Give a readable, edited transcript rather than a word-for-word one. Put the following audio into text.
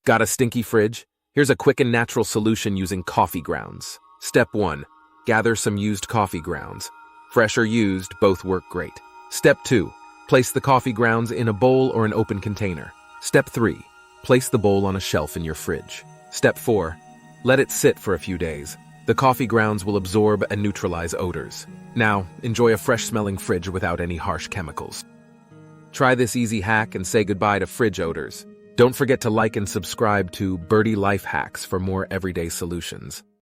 Got a stinky fridge? Here's a quick and natural solution using coffee grounds. Step 1. Gather some used coffee grounds. Fresh or used, both work great. Step 2. Place the coffee grounds in a bowl or an open container. Step 3. Place the bowl on a shelf in your fridge. Step 4. Let it sit for a few days. The coffee grounds will absorb and neutralize odors. Now, enjoy a fresh-smelling fridge without any harsh chemicals. Try this easy hack and say goodbye to fridge odors. Don't forget to like and subscribe to Birdie Life Hacks for more everyday solutions.